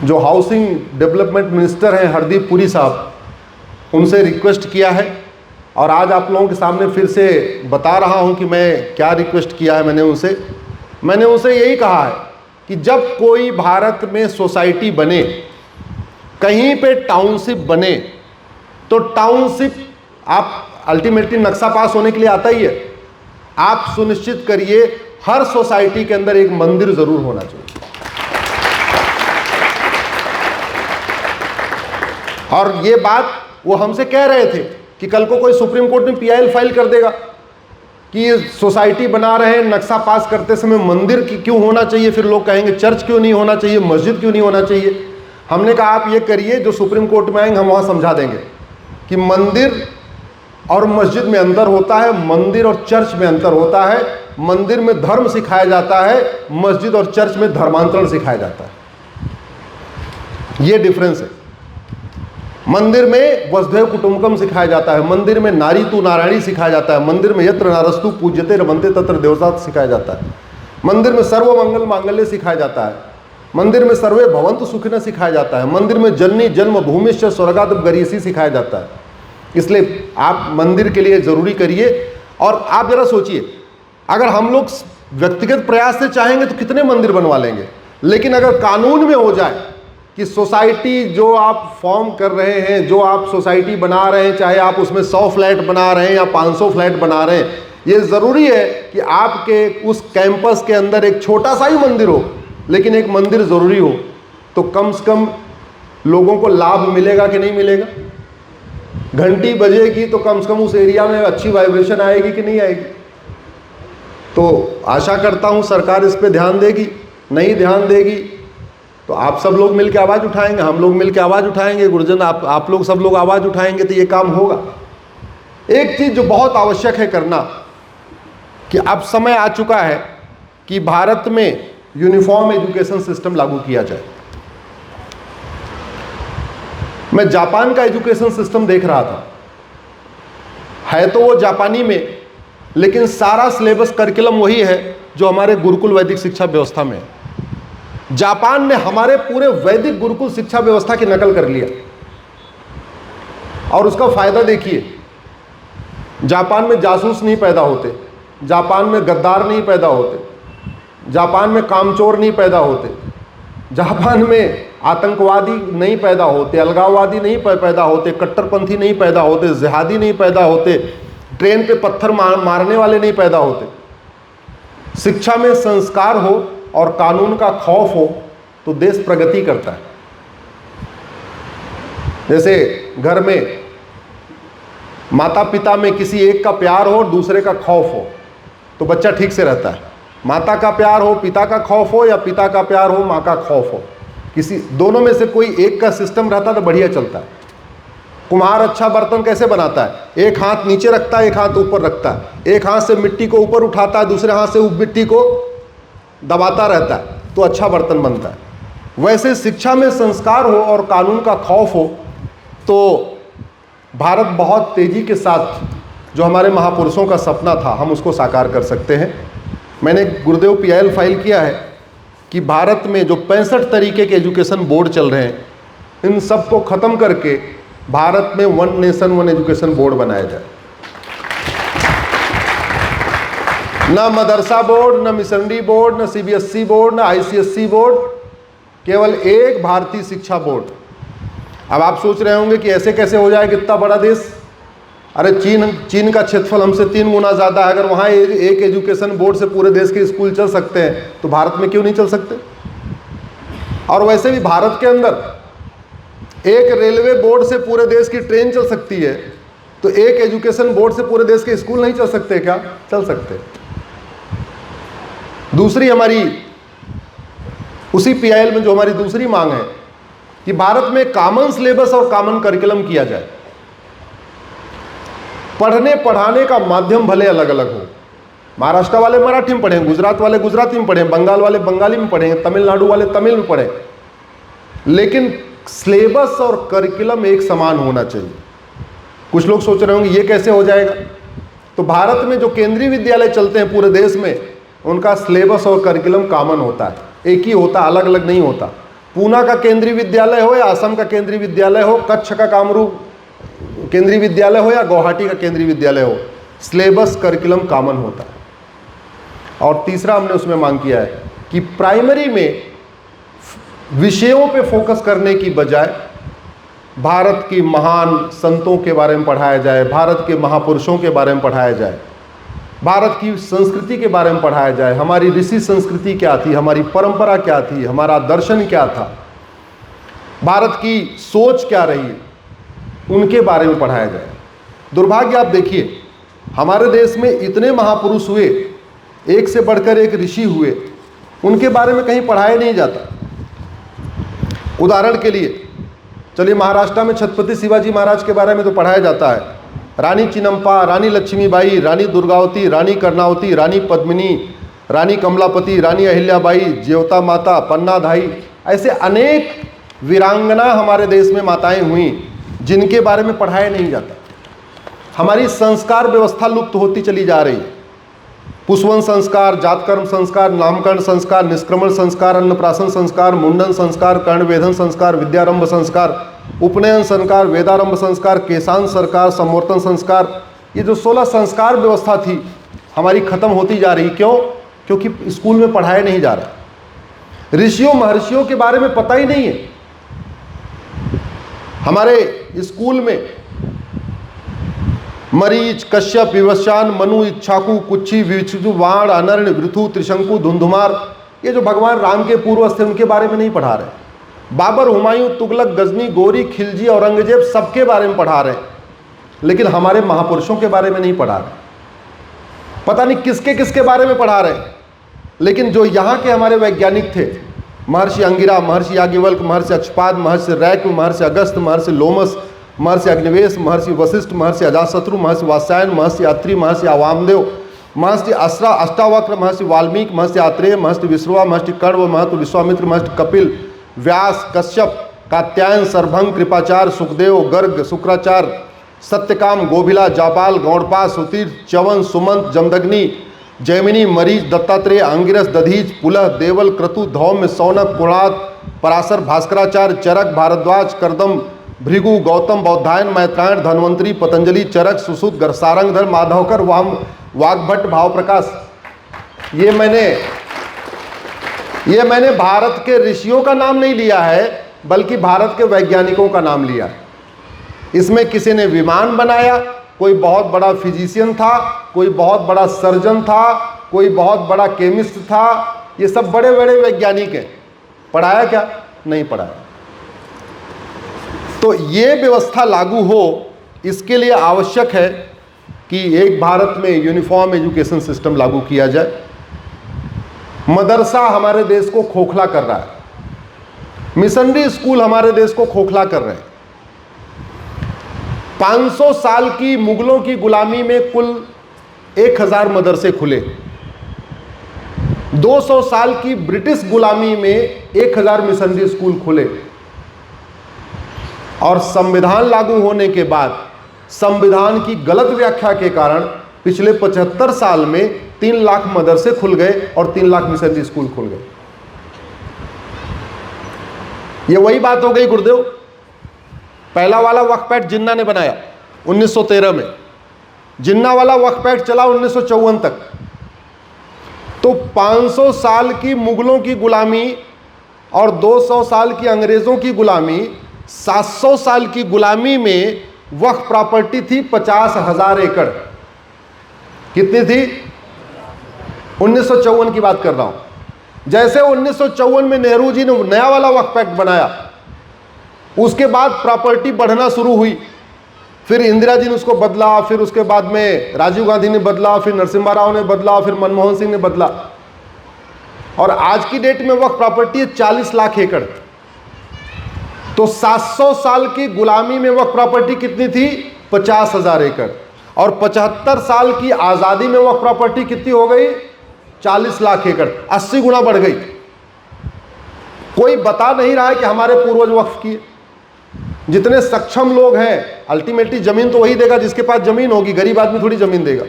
जो हाउसिंग डेवलपमेंट मिनिस्टर हैं हरदीप पुरी साहब, उनसे रिक्वेस्ट किया है, और आज आप लोगों के सामने फिर से बता रहा हूं कि मैं क्या रिक्वेस्ट किया है। मैंने उनसे यही कहा है कि जब कोई भारत में सोसाइटी बने, कहीं पे टाउनशिप बने, तो टाउनशिप आप अल्टीमेटली नक्शा पास होने के लिए आता ही है। आप सुनिश्चित करिए हर सोसाइटी के अंदर एक मंदिर जरूर होना चाहिए। और ये बात वो हमसे कह रहे थे कि कल को कोई सुप्रीम कोर्ट में PIL फाइल कर देगा कि ये सोसाइटी बना रहे हैं, नक्शा पास करते समय मंदिर क्यों होना चाहिए, फिर लोग कहेंगे चर्च क्यों नहीं होना चाहिए, मस्जिद क्यों नहीं होना चाहिए। हमने कहा आप ये करिए, जो सुप्रीम कोर्ट में आएंगे हम वहाँ समझा देंगे कि मंदिर और मस्जिद में अंतर होता है, मंदिर और चर्च में अंतर होता है। मंदिर में धर्म सिखाया जाता है, मस्जिद और चर्च में धर्मांतरण सिखाया जाता है, ये डिफरेंस है। मंदिर में वसुधैव कुटुंबकम सिखाया जाता है, मंदिर में नारी तू नारायणी सिखाया जाता है, मंदिर में यत्र नारस्तु पूज्यते रमन्ते तत्र देवता सिखाया जाता है, मंदिर में सर्वमंगल मांगल्य सिखाया जाता है, मंदिर में सर्वे भवन्तु सुखिनः सिखाया जाता है, मंदिर में जननी जन्म भूमिश्च स्वर्गात् गरीयसी सिखाया जाता है। इसलिए आप मंदिर के लिए ज़रूरी करिए। और आप ज़रा सोचिए, अगर हम लोग व्यक्तिगत प्रयास से चाहेंगे तो कितने मंदिर बनवा लेंगे, लेकिन अगर कानून में हो जाए कि सोसाइटी जो आप फॉर्म कर रहे हैं, जो आप सोसाइटी बना रहे हैं, चाहे आप उसमें 100 फ्लैट बना रहे हैं या 500 फ्लैट बना रहे हैं, ये ज़रूरी है कि आपके उस कैंपस के अंदर एक छोटा सा ही मंदिर हो, लेकिन एक मंदिर ज़रूरी हो, तो कम से कम लोगों को लाभ मिलेगा कि नहीं मिलेगा। घंटी बजेगी तो कम से कम उस एरिया में अच्छी वाइब्रेशन आएगी कि नहीं आएगी। तो आशा करता हूँ सरकार इस पे ध्यान देगी, नहीं ध्यान देगी तो आप सब लोग मिलकर आवाज़ उठाएंगे, हम लोग मिलकर आवाज़ उठाएंगे, गुरुजन आप लोग सब लोग आवाज़ उठाएंगे तो ये काम होगा। एक चीज़ जो बहुत आवश्यक है करना, कि अब समय आ चुका है कि भारत में यूनिफॉर्म एजुकेशन सिस्टम लागू किया जाए। मैं जापान का एजुकेशन सिस्टम देख रहा था, है तो वो जापानी में, लेकिन सारा सिलेबस करिकुलम वही है जो हमारे गुरुकुल वैदिक शिक्षा व्यवस्था में है। जापान ने हमारे पूरे वैदिक गुरुकुल शिक्षा व्यवस्था की नकल कर लिया और उसका फायदा देखिए। जापान में जासूस नहीं पैदा होते, जापान में गद्दार नहीं पैदा होते, जापान में कामचोर नहीं पैदा होते, जापान में आतंकवादी नहीं पैदा होते, अलगाववादी नहीं पैदा होते, कट्टरपंथी नहीं पैदा होते, जिहादी नहीं पैदा होते, ट्रेन पे पत्थर मारने वाले नहीं पैदा होते। शिक्षा में संस्कार हो और कानून का खौफ हो तो देश प्रगति करता है। जैसे घर में माता पिता में किसी एक का प्यार हो और दूसरे का खौफ हो तो बच्चा ठीक से रहता है। माता का प्यार हो, पिता का खौफ हो, या पिता का प्यार हो, माँ का खौफ हो, किसी दोनों में से कोई एक का सिस्टम रहता तो बढ़िया चलता है। कुम्हार अच्छा बर्तन कैसे बनाता है, एक हाथ नीचे रखता है, एक हाथ ऊपर रखता है, एक हाथ से मिट्टी को ऊपर उठाता है, दूसरे हाथ से मिट्टी को दबाता रहता है, तो अच्छा बर्तन बनता है। वैसे शिक्षा में संस्कार हो और कानून का खौफ हो तो भारत बहुत तेजी के साथ जो हमारे महापुरुषों का सपना था हम उसको साकार कर सकते हैं। मैंने गुरुदेव PIL फाइल किया है कि भारत में जो 65 तरीके के एजुकेशन बोर्ड चल रहे हैं, इन सब को ख़त्म करके भारत में 1 नेशन 1 एजुकेशन बोर्ड बनाया जाए। ना मदरसा बोर्ड, ना मिशनरी बोर्ड, ना CBSE बोर्ड, ना ICSE बोर्ड, केवल एक भारतीय शिक्षा बोर्ड। अब आप सोच रहे होंगे कि ऐसे कैसे हो जाए, कितना बड़ा देश। अरे चीन का क्षेत्रफल हमसे 3 गुना ज़्यादा है। अगर वहाँ एक एजुकेशन बोर्ड से पूरे देश के स्कूल चल सकते हैं तो भारत में क्यों नहीं चल सकते। और वैसे भी भारत के अंदर एक रेलवे बोर्ड से पूरे देश की ट्रेन चल सकती है, तो एक एजुकेशन बोर्ड से पूरे देश के स्कूल नहीं चल सकते क्या? चल सकते। दूसरी हमारी उसी PIL में जो हमारी दूसरी मांग है कि भारत में कॉमन सिलेबस और कॉमन करिकुलम किया जाए। पढ़ने पढ़ाने का माध्यम भले अलग अलग हो, महाराष्ट्र वाले मराठी में पढ़ें, गुजरात वाले गुजराती में पढ़ें, बंगाल वाले बंगाली में पढ़ें, तमिलनाडु वाले तमिल में पढ़ें, लेकिन सिलेबस और करिकुलम एक समान होना चाहिए। कुछ लोग सोच रहे होंगे ये कैसे हो जाएगा। तो भारत में जो केंद्रीय विद्यालय चलते हैं पूरे देश में, उनका सिलेबस और करिकुलम कॉमन होता है, एक ही होता, अलग अलग नहीं होता। पूना का केंद्रीय विद्यालय हो या असम का केंद्रीय विद्यालय हो, कच्छ का कामरूप केंद्रीय विद्यालय हो या गुवाहाटी का केंद्रीय विद्यालय हो, सिलेबस करिकुलम कॉमन होता है। और तीसरा हमने उसमें मांग किया है कि प्राइमरी में विषयों पे फोकस करने की बजाय भारत की महान संतों के बारे में पढ़ाया जाए, भारत के महापुरुषों के बारे में पढ़ाया जाए, भारत की संस्कृति के बारे में पढ़ाया जाए। हमारी ऋषि संस्कृति क्या थी, हमारी परंपरा क्या थी, हमारा दर्शन क्या था, भारत की सोच क्या रही, उनके बारे में पढ़ाया जाए। दुर्भाग्य आप देखिए, हमारे देश में इतने महापुरुष हुए, एक से बढ़कर एक ऋषि हुए, उनके बारे में कहीं पढ़ाया नहीं जाता। उदाहरण के लिए चलिए, महाराष्ट्र में छत्रपति शिवाजी महाराज के बारे में तो पढ़ाया जाता है। रानी चिन्नप्पा, रानी लक्ष्मीबाई, रानी दुर्गावती, रानी कर्णावती, रानी पद्मिनी, रानी कमलापति, रानी अहिल्याबाई, जेवता माता, पन्नाधाई, ऐसे अनेक वीरांगना हमारे देश में माताएं हुई जिनके बारे में पढ़ाया नहीं जाता। हमारी संस्कार व्यवस्था लुप्त होती चली जा रही है। पुष्पवन संस्कार, जातकर्म संस्कार, नामकरण संस्कार, निष्क्रमण संस्कार, अन्नप्राशन संस्कार, मुंडन संस्कार, कर्णवेधन संस्कार, विद्यारंभ संस्कार, उपनयन संस्कार, वेदारंभ संस्कार, केशांत संस्कार, संवर्तन संस्कार, ये जो 16 संस्कार व्यवस्था थी हमारी खत्म होती जा रही। क्यों? क्योंकि स्कूल में पढ़ाया नहीं जा रहा। ऋषियों महर्षियों के बारे में पता ही नहीं है। हमारे स्कूल में मरीच, कश्यप, विवस्वान, मनु, इच्छाकु, कुच्छी, विचु, वाण, अनर्य, वृथु, त्रिशंकु, धुंधुमार, ये जो भगवान राम के पूर्वज थे उनके बारे में नहीं पढ़ा रहे। बाबर, हुमायूं, तुगलक, गजनी, गोरी, खिलजी, औरंगजेब सबके बारे में पढ़ा रहे, लेकिन हमारे महापुरुषों के बारे में नहीं पढ़ा रहे। पता नहीं किसके किसके बारे में पढ़ा रहे, लेकिन जो यहाँ के हमारे वैज्ञानिक थे, महर्षि अंगिरा, महर्षि याज्ञवल्क्य, महर्षि अक्षपाद, महर्षि रैक्य, महर्षि अगस्त्य, महर्षि लोमस, महर्षि अग्निवेश, महर्षि वशिष्ठ, महर्षि अजातशत्रु, महर्षि वात्स्यायन, महर्षि अत्रि, महर्षि वामदेव, महर्षि अष्टावक्र, महर्षि वाल्मीकि, महर्षि आत्रेय, महर्षि विश्रवा, महर्षि कण्व, महर्षि विश्वामित्र, महर्षि कपिल, व्यास, कश्यप, कात्यायन, सरभंग, कृपाचार्य, सुखदेव, गर्ग, शुक्राचार्य, सत्यकाम, गोभिला, जापाल, गौड़पाद, सुतीर, च्यवन, सुमंत, जमदग्नि, जैमिनी, मरीच, दत्तात्रेय, अंगिरस, दधीच, पुलह, देवल, क्रतु, धौम्य, सौनक, पुणात, पराशर, भास्कराचार्य, चरक, भारद्वाज, करदम, भृगु, गौतम, बौद्धायन, मैत्रायण, धन्वंतरी, पतंजलि, चरक, सुश्रुत, सारंगधर, माधवकर, वाग्भट्ट, भावप्रकाश। ये मैंने भारत के ऋषियों का नाम नहीं लिया है, बल्कि भारत के वैज्ञानिकों का नाम लिया है। इसमें किसी ने विमान बनाया, कोई बहुत बड़ा फिजिशियन था, कोई बहुत बड़ा सर्जन था, कोई बहुत बड़ा केमिस्ट था, ये सब बड़े बड़े वैज्ञानिक हैं। पढ़ाया क्या? नहीं पढ़ाया। तो ये व्यवस्था लागू हो, इसके लिए आवश्यक है कि एक भारत में यूनिफॉर्म एजुकेशन सिस्टम लागू किया जाए। मदरसा हमारे देश को खोखला कर रहा है, मिशनरी स्कूल हमारे देश को खोखला कर रहे हैं। 500 साल की मुगलों की गुलामी में कुल 1000 मदरसे खुले, 200 साल की ब्रिटिश गुलामी में 1000 मिशनरी स्कूल खुले, और संविधान लागू होने के बाद संविधान की गलत व्याख्या के कारण पिछले 75 साल में 3 लाख मदरसे खुल गए और 3 लाख मिशनरी स्कूल खुल गए। ये वही बात हो गई गुरुदेव, पहला वाला वक्फ एक्ट जिन्ना ने बनाया 1913 में, जिन्ना वाला वक्फ एक्ट चला 1954 तक। तो 500 साल की मुगलों की गुलामी और 200 साल की अंग्रेजों की गुलामी, 700 साल की गुलामी में वक्फ प्रॉपर्टी थी 50,000 एकड़। कितनी थी? 1954 की बात कर रहा हूं। जैसे 1954 में नेहरू जी ने नया वाला वक्फ एक्ट बनाया, उसके बाद प्रॉपर्टी बढ़ना शुरू हुई, फिर इंदिरा जी ने उसको बदला, फिर उसके बाद में राजीव गांधी ने बदला, फिर नरसिम्हा राव ने बदला, फिर मनमोहन सिंह ने बदला, और आज की डेट में वक्फ प्रॉपर्टी है 40 लाख एकड़। तो 700 साल की गुलामी में वक्फ प्रॉपर्टी कितनी थी? 50,000 एकड़। और 75 साल की आज़ादी में वक्फ प्रॉपर्टी कितनी हो गई? 40 लाख एकड़, 80 गुना बढ़ गई। कोई बता नहीं रहा है कि हमारे पूर्वज वक्फ किए। जितने सक्षम लोग हैं, अल्टीमेटली जमीन तो वही देगा जिसके पास जमीन होगी, गरीब आदमी थोड़ी जमीन देगा।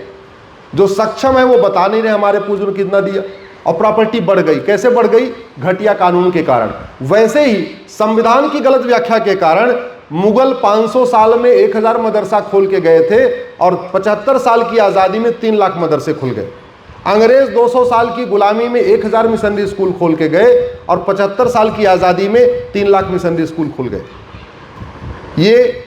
जो सक्षम है वो बता नहीं रहे हमारे पूर्वजों ने कितना दिया, और प्रॉपर्टी बढ़ गई। कैसे बढ़ गई? घटिया कानून के कारण। वैसे ही संविधान की गलत व्याख्या के कारण मुगल 500 साल में 1000 मदरसा खोल के गए थे, और 75 साल की आज़ादी में 3 लाख मदरसे खुल गए। अंग्रेज 200 साल की गुलामी में 1000 मिशनरी स्कूल खोल के गए, और 75 साल की आज़ादी में 3 लाख मिशनरी स्कूल खुल गए। ये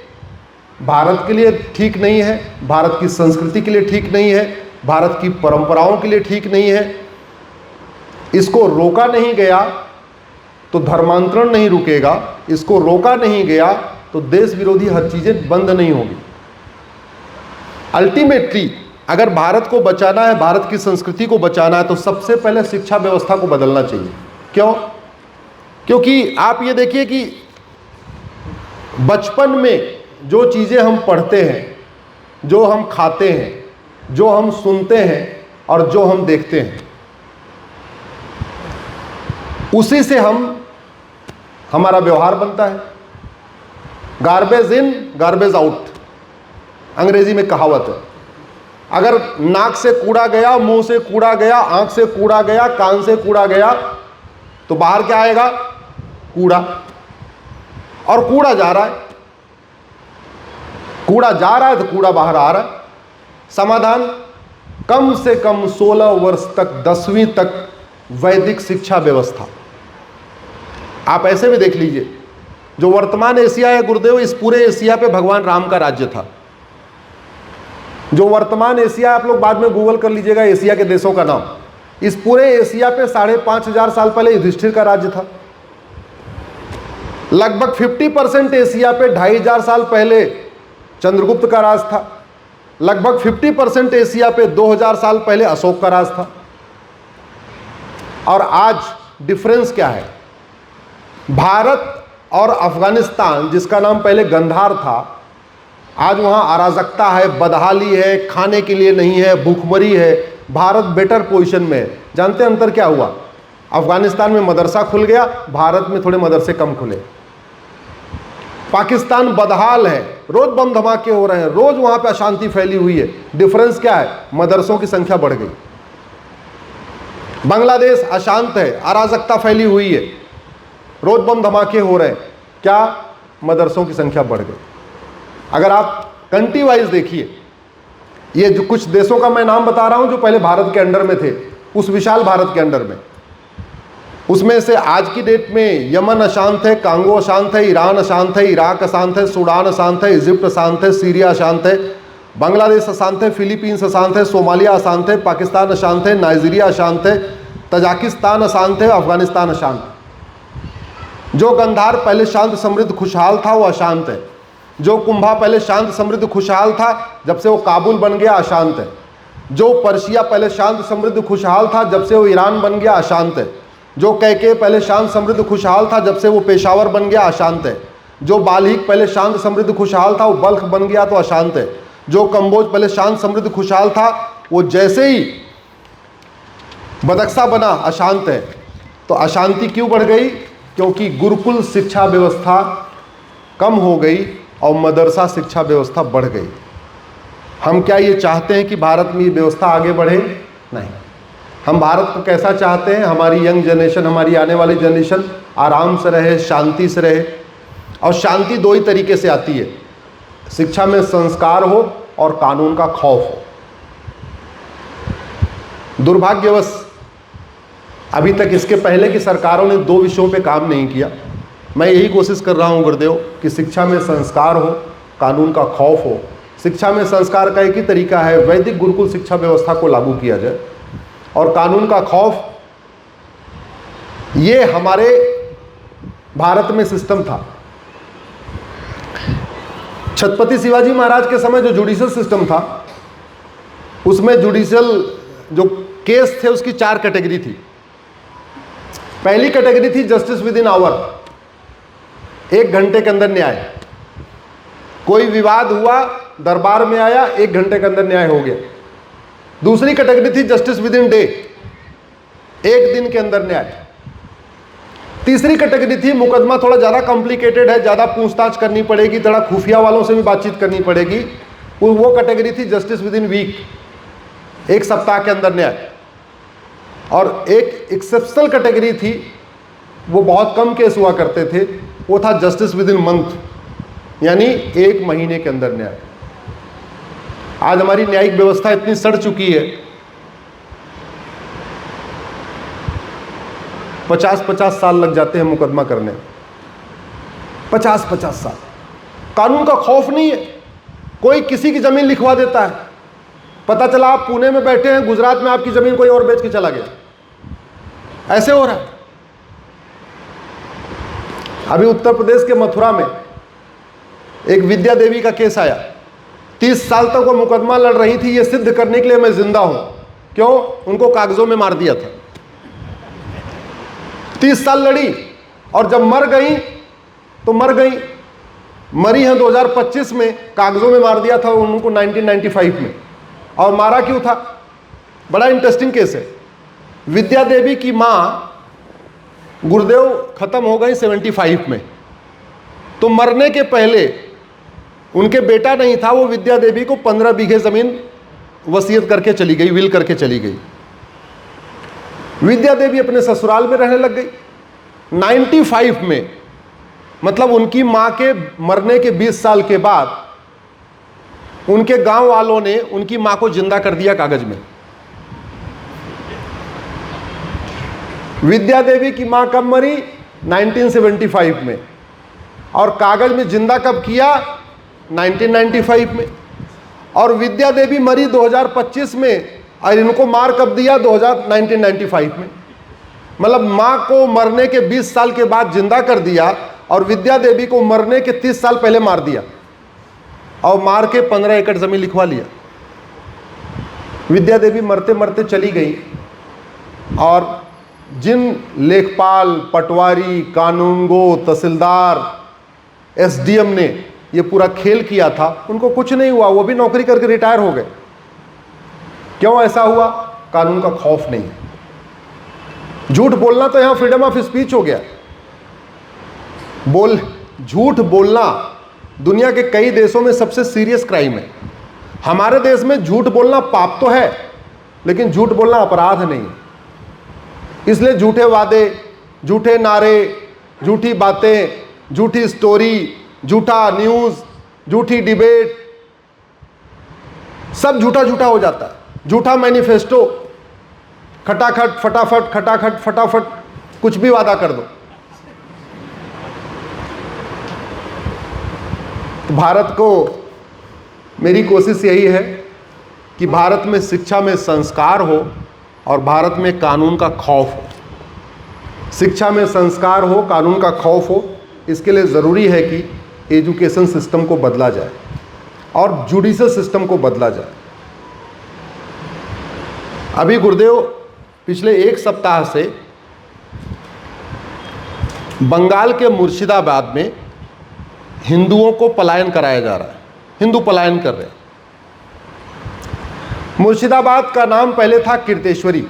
भारत के लिए ठीक नहीं है, भारत की संस्कृति के लिए ठीक नहीं है, भारत की परंपराओं के लिए ठीक नहीं है। इसको रोका नहीं गया तो धर्मांतरण नहीं रुकेगा, इसको रोका नहीं गया तो देश विरोधी हर चीज़ें बंद नहीं होगी। अल्टीमेटली अगर भारत को बचाना है, भारत की संस्कृति को बचाना है, तो सबसे पहले शिक्षा व्यवस्था को बदलना चाहिए। क्यों? क्योंकि आप ये देखिए कि बचपन में जो चीज़ें हम पढ़ते हैं, जो हम खाते हैं, जो हम सुनते हैं और जो हम देखते हैं, उसी से हमारा व्यवहार बनता है। गार्बेज इन गार्बेज आउट अंग्रेजी में कहावत है। अगर नाक से कूड़ा गया, मुंह से कूड़ा गया, आंख से कूड़ा गया, कान से कूड़ा गया, तो बाहर क्या आएगा? कूड़ा। और कूड़ा जा रहा है, कूड़ा जा रहा है तो कूड़ा बाहर आ रहा है। समाधान, कम से कम 16 वर्ष तक, 10वीं तक वैदिक शिक्षा व्यवस्था। आप ऐसे भी देख लीजिए, जो वर्तमान एशिया है गुरुदेव, इस पूरे एशिया पे भगवान राम का राज्य था। जो वर्तमान एशिया, आप लोग बाद में गूगल कर लीजिएगा एशिया के देशों का नाम, इस पूरे एशिया पे 5,500 साल पहले युधिष्ठिर का राज्य था। लगभग 50% एशिया पे 2,500 साल पहले चंद्रगुप्त का राज था। लगभग 50% एशिया पे 2,000 साल पहले अशोक का राज था। और आज डिफरेंस क्या है? भारत और अफगानिस्तान, जिसका नाम पहले गंधार था, आज वहाँ अराजकता है, बदहाली है, खाने के लिए नहीं है, भूखमरी है। भारत बेटर पोजीशन में है। जानते हैं अंतर क्या हुआ? अफगानिस्तान में मदरसा खुल गया, भारत में थोड़े मदरसे कम खुले। पाकिस्तान बदहाल है, रोज बम धमाके हो रहे हैं, रोज वहाँ पे अशांति फैली हुई है। डिफरेंस क्या है? मदरसों की संख्या बढ़ गई। बांग्लादेश अशांत है, अराजकता फैली हुई है, रोज बम धमाके हो रहे हैं, क्या? मदरसों की संख्या बढ़ गई। अगर आप कंट्री वाइज देखिए, ये जो कुछ देशों का मैं नाम बता रहा हूं जो पहले भारत के अंडर में थे, उस विशाल भारत के अंडर में, उसमें से आज की डेट में यमन अशांत है, कांगो अशांत है, ईरान अशांत है, इराक अशांत है, सूडान अशांत है, इजिप्ट अशांत है, सीरिया अशांत है, बांग्लादेश अशांत है, फिलीपींस अशांत है, सोमालिया अशांत है, पाकिस्तान अशांत है, नाइजीरिया अशांत है, तजाकिस्तान अशांत है, अफगानिस्तान अशांत है। जो गंधार पहले शांत समृद्ध खुशहाल था वो अशांत है। जो कुंभा पहले शांत समृद्ध खुशहाल था, जब से वो काबुल बन गया अशांत है। जो पर्शिया पहले शांत समृद्ध खुशहाल था, जब से वो ईरान बन गया अशांत है। जो कैके पहले शांत समृद्ध खुशहाल था, जब से वो पेशावर बन गया अशांत है। जो बाल्हिक पहले शांत समृद्ध खुशहाल था, वो बल्ख बन गया तो अशांत है। जो कंबोज पहले शांत समृद्ध खुशहाल था, वो जैसे ही बदख्शा बना अशांत है। तो अशांति क्यों बढ़ गई? क्योंकि गुरुकुल शिक्षा व्यवस्था कम हो गई और मदरसा शिक्षा व्यवस्था बढ़ गई। हम क्या ये चाहते हैं कि भारत में ये व्यवस्था आगे बढ़े? नहीं। हम भारत को कैसा चाहते हैं? हमारी यंग जनरेशन, हमारी आने वाली जनरेशन आराम से रहे, शांति से रहे। और शांति दो ही तरीके से आती है, शिक्षा में संस्कार हो और कानून का खौफ हो। दुर्भाग्यवश अभी तक इसके पहले की सरकारों ने दो विषयों पे काम नहीं किया। मैं यही कोशिश कर रहा हूँ गुरुदेव कि शिक्षा में संस्कार हो, कानून का खौफ हो। शिक्षा में संस्कार का एक ही तरीका है, वैदिक गुरुकुल शिक्षा व्यवस्था को लागू किया जाए। और कानून का खौफ, ये हमारे भारत में सिस्टम था। छत्रपति शिवाजी महाराज के समय जो जुडिशियल सिस्टम था, उसमें जुडिशियल जो केस थे उसकी 4 कैटेगरी थी। पहली कैटेगरी थी जस्टिस विद इन आवर, 1 घंटे के अंदर न्याय। कोई विवाद हुआ, दरबार में आया, 1 घंटे के अंदर न्याय हो गया। दूसरी कैटेगरी थी जस्टिस विद इन डे, 1 दिन के अंदर न्याय। तीसरी कैटेगरी थी मुकदमा थोड़ा ज़्यादा कॉम्प्लिकेटेड है, ज़्यादा पूछताछ करनी पड़ेगी, थोड़ा खुफिया वालों से भी बातचीत करनी पड़ेगी, वो कैटेगरी थी जस्टिस विद इन वीक, 1 सप्ताह के अंदर न्याय। और एक एक्सेप्शनल कैटेगरी थी, वो बहुत कम केस हुआ करते थे, वो था जस्टिस विद इन मंथ, यानी 1 महीने के अंदर न्याय। आज हमारी न्यायिक व्यवस्था इतनी सड़ चुकी है, 50-50 साल लग जाते हैं मुकदमा करने, 50-50 साल। कानून का खौफ नहीं है, कोई किसी की जमीन लिखवा देता है। पता चला आप पुणे में बैठे हैं, गुजरात में आपकी जमीन कोई और बेच के चला गया, ऐसे हो रहा है। अभी उत्तर प्रदेश के मथुरा में एक विद्या देवी का केस आया, 30 साल तक वो मुकदमा लड़ रही थी ये सिद्ध करने के लिए मैं जिंदा हूं। क्यों? उनको कागजों में मार दिया था। 30 साल लड़ी और जब मर गई तो मर गई, मरी हैं 2025 में, कागजों में मार दिया था उनको 1995 में। और मारा क्यों था? बड़ा इंटरेस्टिंग केस है। विद्या देवी की मां गुरुदेव खत्म हो गई 75 में, तो मरने के पहले उनके बेटा नहीं था, वो विद्या देवी को 15 बीघे जमीन वसीयत करके चली गई, विल करके चली गई। विद्या देवी अपने ससुराल में रहने लग गई। 95 में, मतलब उनकी मां के मरने के 20 साल के बाद उनके गांव वालों ने उनकी मां को जिंदा कर दिया कागज में। विद्या देवी की मां कब मरी? 1975 में। और कागज में जिंदा कब किया? 1995 में। और विद्या देवी मरी 2025 में और इनको मार कब दिया? 1995 में। मतलब मां को मरने के 20 साल के बाद जिंदा कर दिया और विद्या देवी को मरने के 30 साल पहले मार दिया और मार के 15 एकड़ जमीन लिखवा लिया। विद्या देवी मरते मरते चली गई और जिन लेखपाल, पटवारी, कानूनगो, तहसीलदार, एसडीएम ने ये पूरा खेल किया था, उनको कुछ नहीं हुआ, वो भी नौकरी करके रिटायर हो गए। क्यों ऐसा हुआ? कानून का खौफ नहीं है। झूठ बोलना तो यहां फ्रीडम ऑफ स्पीच हो गया। झूठ बोलना दुनिया के कई देशों में सबसे सीरियस क्राइम है। हमारे देश में झूठ बोलना पाप तो है, लेकिन झूठ बोलना अपराध नहीं है। इसलिए झूठे वादे, झूठे नारे, झूठी बातें, झूठी स्टोरी, झूठा न्यूज़, झूठी डिबेट, सब झूठा झूठा हो जाता है। झूठा मैनिफेस्टो, खटाखट फटाफट, खटाखट फटाफट, कुछ भी वादा कर दो। तो भारत को मेरी कोशिश यही है कि भारत में शिक्षा में संस्कार हो और भारत में कानून का खौफ हो। शिक्षा में संस्कार हो, कानून का खौफ हो। इसके लिए ज़रूरी है कि एजुकेशन सिस्टम को बदला जाए और जुडिशल सिस्टम को बदला जाए। अभी गुरुदेव पिछले 1 सप्ताह से बंगाल के मुर्शिदाबाद में हिंदुओं को पलायन कराया जा रहा है। हिंदू पलायन कर रहे हैं। मुर्शिदाबाद का नाम पहले था कीर्तेश्वरी।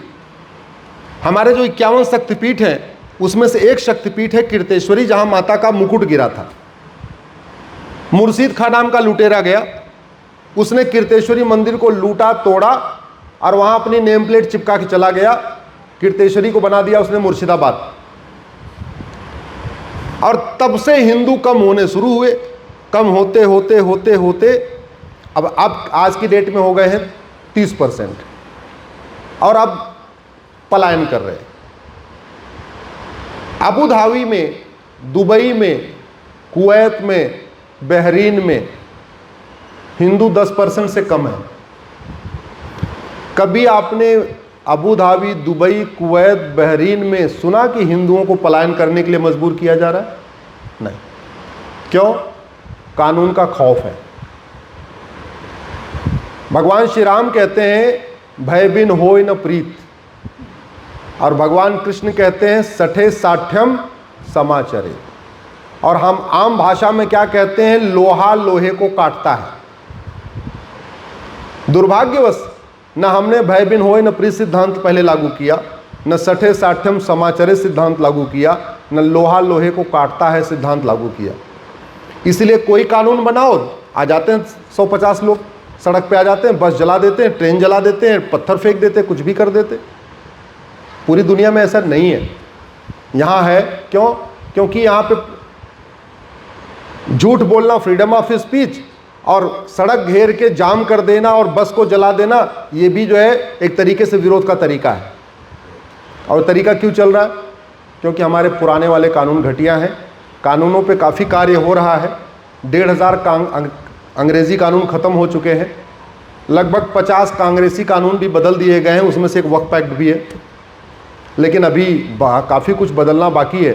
हमारे जो 51 शक्तिपीठ हैं उसमें से एक शक्तिपीठ है कीर्तेश्वरी, जहां माता का मुकुट गिरा था। मुर्शिद खां नाम का लुटेरा गया, उसने कीर्तेश्वरी मंदिर को लूटा, तोड़ा और वहां अपनी नेम प्लेट चिपका के चला गया। कीर्तेश्वरी को बना दिया उसने मुर्शिदाबाद। और तब से हिंदू कम होने शुरू हुए। कम होते होते होते होते अब आज की डेट में हो गए हैं 30% और अब पलायन कर रहे हैं। अबू धाबी में, दुबई में, कुवैत में, बहरीन में हिंदू 10% से कम है। कभी आपने Abu Dhabi, Dubai, Kuwait, Bahrain में सुना कि हिंदुओं को पलायन करने के लिए मजबूर किया जा रहा है? नहीं। क्यों? कानून का खौफ है। भगवान श्री राम कहते हैं भय बिन होय न प्रीत, और भगवान कृष्ण कहते हैं सठे साठ्यम समाचरे। और हम आम भाषा में क्या कहते हैं? लोहा लोहे को काटता है। दुर्भाग्यवश न हमने भय बिन होय न प्रीत सिद्धांत पहले लागू किया, न सठे साठ्यम समाचरे सिद्धांत लागू किया, न लोहा लोहे को काटता है सिद्धांत लागू किया। इसलिए कोई कानून बनाओ, आ जाते हैं 150 लोग सड़क पे आ जाते हैं, बस जला देते हैं, ट्रेन जला देते हैं, पत्थर फेंक देते हैं, कुछ भी कर देते। पूरी दुनिया में ऐसा नहीं है। यहाँ है। क्यों? क्योंकि यहाँ पे झूठ बोलना फ्रीडम ऑफ स्पीच और सड़क घेर के जाम कर देना और बस को जला देना, ये भी जो है एक तरीके से विरोध का तरीका है। और तरीका क्यों चल रहा है? क्योंकि हमारे पुराने वाले कानून घटिया हैं। कानूनों पे काफ़ी कार्य हो रहा है। 1500 अंग्रेज़ी कानून ख़त्म हो चुके हैं। लगभग 50 कांग्रेसी कानून भी बदल दिए गए हैं, उसमें से एक वक्फ एक्ट भी है। लेकिन अभी काफ़ी कुछ बदलना बाकी है।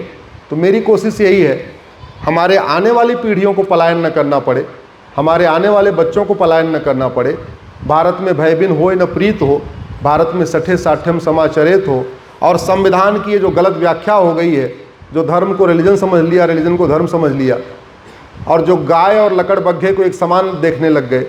तो मेरी कोशिश यही है, हमारे आने वाली पीढ़ियों को पलायन न करना पड़े, हमारे आने वाले बच्चों को पलायन न करना पड़े। भारत में भयबिन होय न प्रीत हो, भारत में सठे साठ्यम समाचरित हो। और संविधान की ये जो गलत व्याख्या हो गई है, जो धर्म को रिलीजन समझ लिया, रिलीजन को धर्म समझ लिया, और जो गाय और लकड़बग्घे को एक समान देखने लग गए,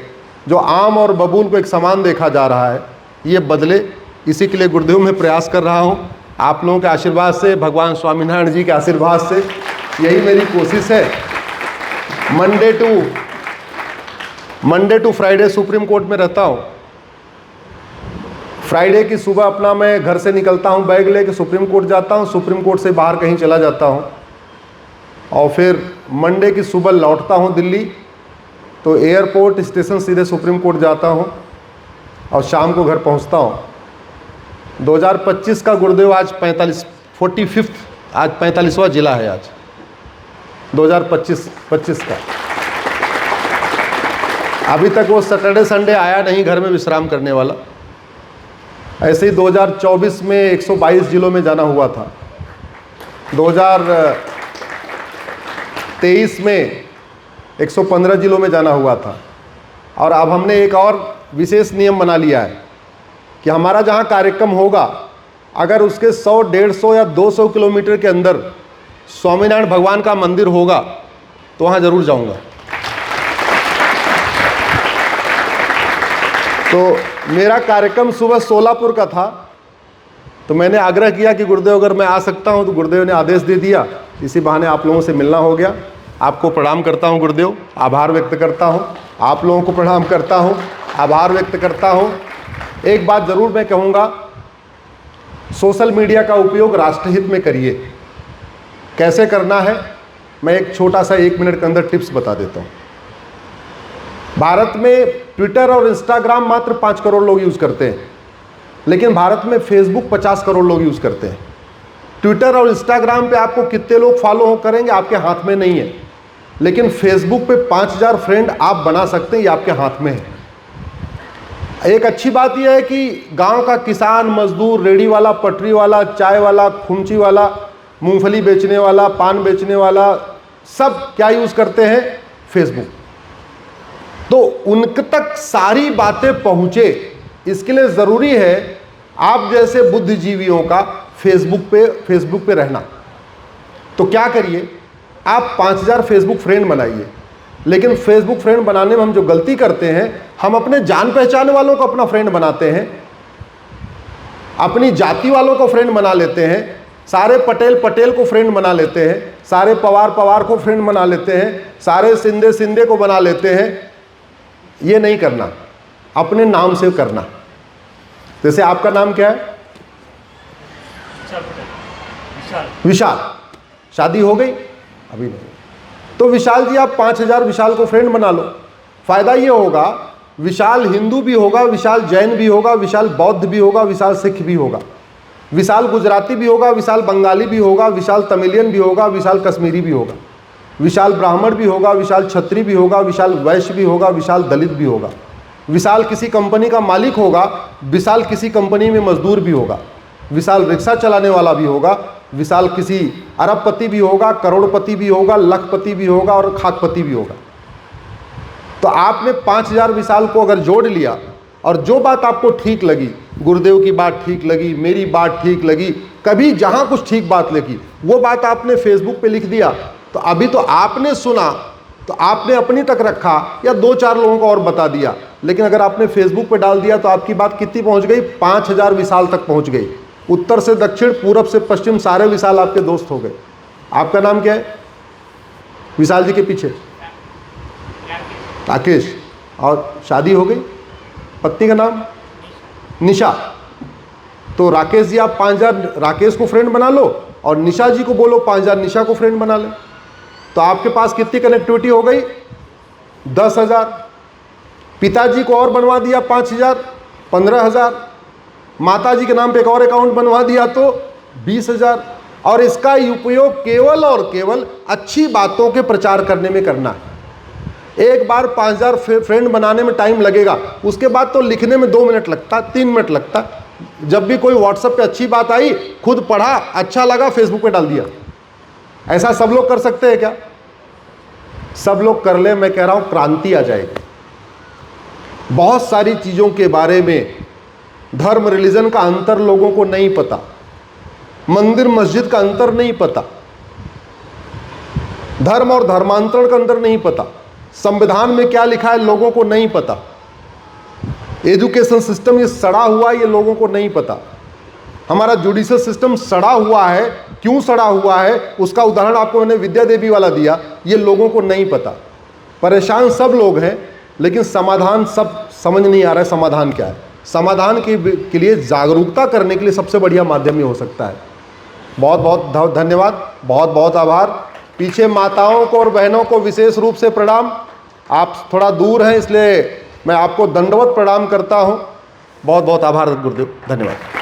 जो आम और बबूल को एक समान देखा जा रहा है, ये बदले। इसी के लिए गुरुदेव मैं प्रयास कर रहा हूँ, आप लोगों के आशीर्वाद से, भगवान स्वामीनारायण जी के आशीर्वाद से, यही मेरी कोशिश है। Monday to Friday supreme court में रहता हूँ। फ्राइडे की सुबह अपना मैं घर से निकलता हूँ, बैग लेके सुप्रीम कोर्ट जाता हूँ, सुप्रीम कोर्ट से बाहर कहीं चला जाता हूँ, और फिर मंडे की सुबह लौटता हूँ दिल्ली। तो एयरपोर्ट स्टेशन सीधे सुप्रीम कोर्ट जाता हूँ और शाम को घर पहुँचता हूँ। 2025 का गुरुदेव आज 45 आज 45वां जिला है आज 2025 का। अभी तक वो सैटरडे संडे आया नहीं घर में विश्राम करने वाला। ऐसे ही 2024 में 122 जिलों में जाना हुआ था, 2023 में 115 जिलों में जाना हुआ था। और अब हमने एक और विशेष नियम बना लिया है कि हमारा जहाँ कार्यक्रम होगा, अगर उसके 100, 150 या 200 किलोमीटर के अंदर स्वामीनारायण भगवान का मंदिर होगा तो वहाँ ज़रूर जाऊँगा। तो मेरा कार्यक्रम सुबह सोलापुर का था, तो मैंने आग्रह किया कि गुरुदेव अगर मैं आ सकता हूँ, तो गुरुदेव ने आदेश दे दिया। इसी बहाने आप लोगों से मिलना हो गया। आपको प्रणाम करता हूँ गुरुदेव, आभार व्यक्त करता हूँ। आप लोगों को प्रणाम करता हूँ, आभार व्यक्त करता हूँ। एक बात ज़रूर मैं कहूँगा, सोशल मीडिया का उपयोग राष्ट्रहित में करिए। कैसे करना है, मैं एक छोटा सा 1 मिनट के अंदर टिप्स बता देता हूँ। भारत में ट्विटर और इंस्टाग्राम मात्र 5 करोड़ लोग यूज़ करते हैं, लेकिन भारत में फेसबुक 50 करोड़ लोग यूज़ करते हैं। ट्विटर और इंस्टाग्राम पे आपको कितने लोग फॉलो करेंगे आपके हाथ में नहीं है, लेकिन फेसबुक पे 5000 फ्रेंड आप बना सकते हैं, ये आपके हाथ में है। एक अच्छी बात यह है कि गांव का किसान, मजदूर, रेडी वाला, पटरी वाला, चाय वाला, खुमची वाला, मूंगफली बेचने वाला, पान बेचने वाला, सब क्या यूज़ करते हैं? फेसबुक। तो उनके तक सारी बातें पहुँचे, इसके लिए ज़रूरी है आप जैसे बुद्धिजीवियों का फेसबुक पे रहना। तो क्या करिए, आप 5000 फेसबुक फ्रेंड बनाइए। लेकिन फेसबुक फ्रेंड बनाने में हम जो गलती करते हैं, हम अपने जान पहचान वालों को अपना फ्रेंड बनाते हैं, अपनी जाति वालों को फ्रेंड बना लेते हैं, सारे पटेल को फ्रेंड बना लेते हैं, सारे पवार को फ्रेंड बना लेते हैं, सारे सिंधे को बना लेते हैं। ये नहीं करना, अपने नाम से करना। जैसे आपका नाम क्या है? विशाल। शादी हो गई? अभी नहीं। तो विशाल जी, आप 5000 विशाल को फ्रेंड बना लो। फायदा ये होगा, विशाल हिंदू भी होगा, विशाल जैन भी होगा, विशाल बौद्ध भी होगा, विशाल सिख भी होगा, विशाल गुजराती भी होगा, विशाल बंगाली भी होगा, विशाल तमिलियन भी होगा, विशाल कश्मीरी भी होगा, विशाल ब्राह्मण भी होगा, विशाल क्षत्रिय भी होगा, विशाल वैश्य भी होगा, विशाल दलित भी होगा, विशाल किसी कंपनी का मालिक होगा, विशाल किसी कंपनी में मजदूर भी होगा, विशाल रिक्शा चलाने वाला भी होगा, विशाल किसी अरबपति भी होगा, करोड़पति भी होगा, लखपति भी होगा और खाकपति भी होगा। तो आपने 5000 विशाल को अगर जोड़ लिया, और जो बात आपको ठीक लगी, गुरुदेव की बात ठीक लगी, मेरी बात ठीक लगी, कभी जहाँ कुछ ठीक बात लगी, वो बात आपने फेसबुक पे लिख दिया, तो अभी तो आपने सुना, तो आपने अपनी तक रखा या 2-4 लोगों को और बता दिया। लेकिन अगर आपने फेसबुक पे डाल दिया तो आपकी बात कितनी पहुंच गई? 5000 विशाल तक पहुंच गई। उत्तर से दक्षिण, पूरब से पश्चिम, सारे विशाल आपके दोस्त हो गए। आपका नाम क्या है विशाल जी के पीछे? राकेश। और शादी हो गई? पत्नी का नाम? निशा। तो राकेश जी, आप 5000 राकेश को फ्रेंड बना लो और निशा जी को बोलो 5000 निशा को फ्रेंड बना ले। तो आपके पास कितनी कनेक्टिविटी हो गई? 10,000। पिताजी को और बनवा दिया 5,000, 15,000। माता जी के नाम पे एक और अकाउंट बनवा दिया तो 20,000। और इसका उपयोग केवल और केवल अच्छी बातों के प्रचार करने में करना है। एक बार 5000 फ्रेंड बनाने में टाइम लगेगा, उसके बाद तो लिखने में 2 मिनट लगता, 3 मिनट लगता। जब भी कोई व्हाट्सएप पे अच्छी बात आई, खुद पढ़ा, अच्छा लगा, फेसबुक पे डाल दिया। ऐसा सब लोग कर सकते हैं क्या? सब लोग कर ले, मैं कह रहा हूँ क्रांति आ जाएगी। बहुत सारी चीज़ों के बारे में धर्म रिलीजन का अंतर लोगों को नहीं पता, मंदिर मस्जिद का अंतर नहीं पता, धर्म और धर्मांतरण का अंतर नहीं पता, संविधान में क्या लिखा है लोगों को नहीं पता, एजुकेशन सिस्टम ये सड़ा हुआ है ये लोगों को नहीं पता, हमारा जुडिशियल सिस्टम सड़ा हुआ है, क्यों सड़ा हुआ है उसका उदाहरण आपको मैंने विद्या देवी वाला दिया, ये लोगों को नहीं पता। परेशान सब लोग हैं, लेकिन समाधान सब समझ नहीं आ रहा है समाधान क्या है। समाधान के लिए जागरूकता करने के लिए सबसे बढ़िया माध्यम ये हो सकता है। बहुत बहुत धन्यवाद, बहुत बहुत आभार। पीछे माताओं को और बहनों को विशेष रूप से प्रणाम। आप थोड़ा दूर हैं इसलिए मैं आपको दंडवत प्रणाम करता हूँ। बहुत बहुत आभार गुरुदेव, धन्यवाद।